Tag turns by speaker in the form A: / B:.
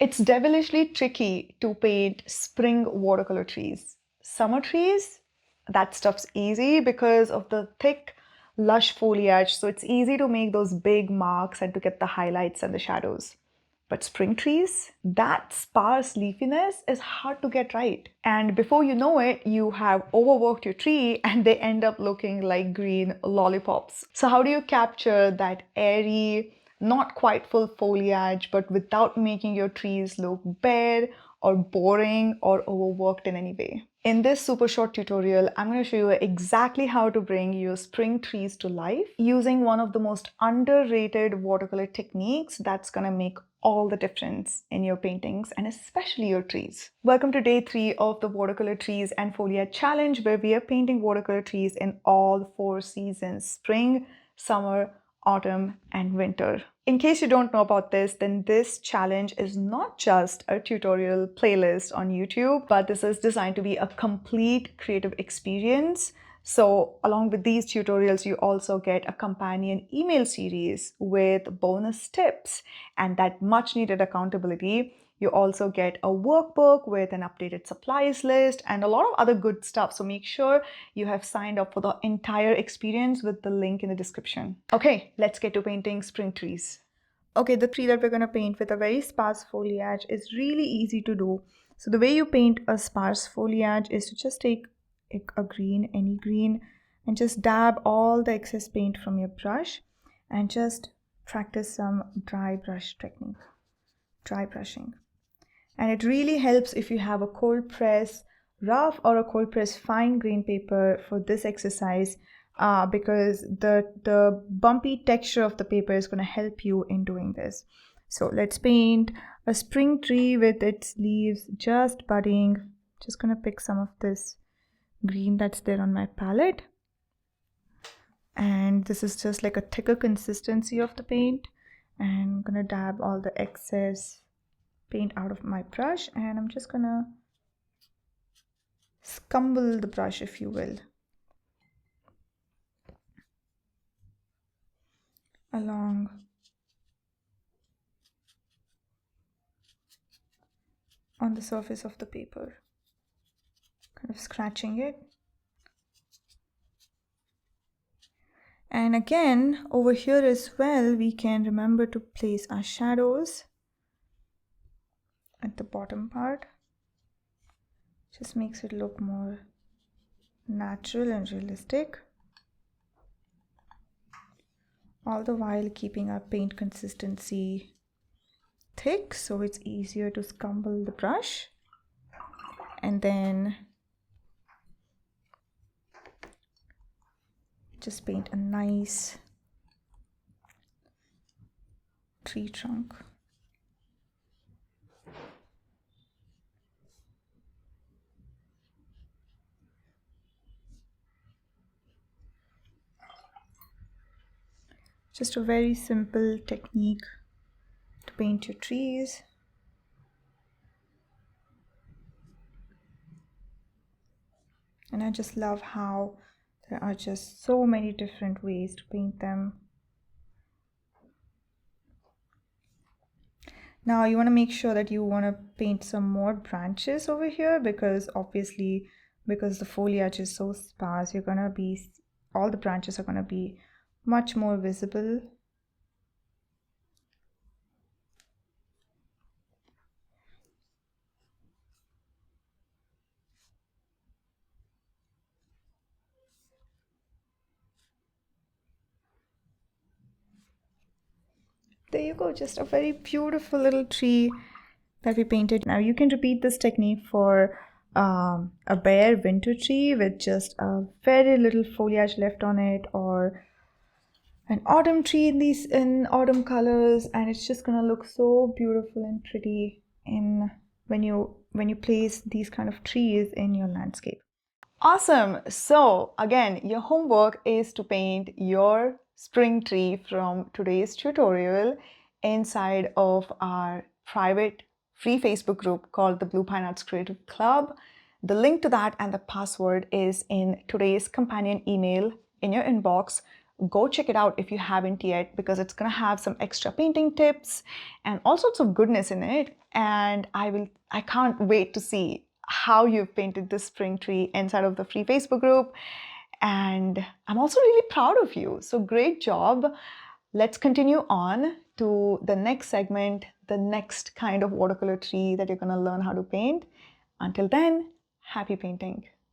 A: It's devilishly tricky to paint spring watercolor trees. Summer trees, that stuff's easy because of the thick, lush foliage, so it's easy to make those big marks and to get the highlights and the shadows. But spring trees, that sparse leafiness is hard to get right. And before you know it, you have overworked your tree and they end up looking like green lollipops. So how do you capture that airy, not quite full foliage, but without making your trees look bare or boring or overworked in any way? In this super short tutorial, I'm going to show you exactly how to bring your spring trees to life using one of the most underrated watercolor techniques that's going to make all the difference in your paintings and especially your trees. Welcome to day 3 of the Watercolor Trees and Foliage Challenge, where we are painting watercolor trees in all 4 seasons: spring, summer, autumn, and winter. In case you don't know about this, then this challenge is not just a tutorial playlist on YouTube, but this is designed to be a complete creative experience. So along with these tutorials, you also get a companion email series with bonus tips and that much needed accountability. You also get a workbook with an updated supplies list and a lot of other good stuff. So make sure you have signed up for the entire experience with the link in the description. Okay, let's get to painting spring trees. Okay, the tree that we're going to paint with a very sparse foliage is really easy to do. So the way you paint a sparse foliage is to just take a green, any green, and just dab all the excess paint from your brush and just practice some dry brush technique, dry brushing. And it really helps if you have a cold press rough or a cold press fine grain paper for this exercise, because the bumpy texture of the paper is going to help you in doing this. So let's paint a spring tree with its leaves just budding. Just going to pick some of this green that's there on my palette. And this is just like a thicker consistency of the paint. And I'm going to dab all the excess paint out of my brush, and I'm just gonna scumble the brush, if you will, along on the surface of the paper, kind of scratching it. And again, over here as well, we can remember to place our shadows at the bottom part. Just makes it look more natural and realistic, all the while keeping our paint consistency thick so it's easier to scumble the brush. And then just paint a nice tree trunk. Just a very simple technique to paint your trees. And I just love how there are just so many different ways to paint them. Now you want to make sure that you want to paint some more branches over here, because obviously, because the foliage is so sparse, you're going to be, all the branches are going to be much more visible. There you go, just a very beautiful little tree that we painted. Now you can repeat this technique for a bare winter tree with just a very little foliage left on it, or an autumn tree in autumn colors, and it's just gonna look so beautiful and pretty when you place these kind of trees in your landscape. Awesome! So again, your homework is to paint your spring tree from today's tutorial inside of our private free Facebook group called the Blue Pine Arts Creative Club. The link to that and the password is in today's companion email in your inbox, go check it out if you haven't yet, because it's gonna have some extra painting tips and all sorts of goodness in it. And I can't wait to see how you've painted this spring tree inside of the free Facebook group. And I'm also really proud of you. So great job. Let's continue on to the next segment, the next kind of watercolor tree that you're gonna learn how to paint. Until then, happy painting.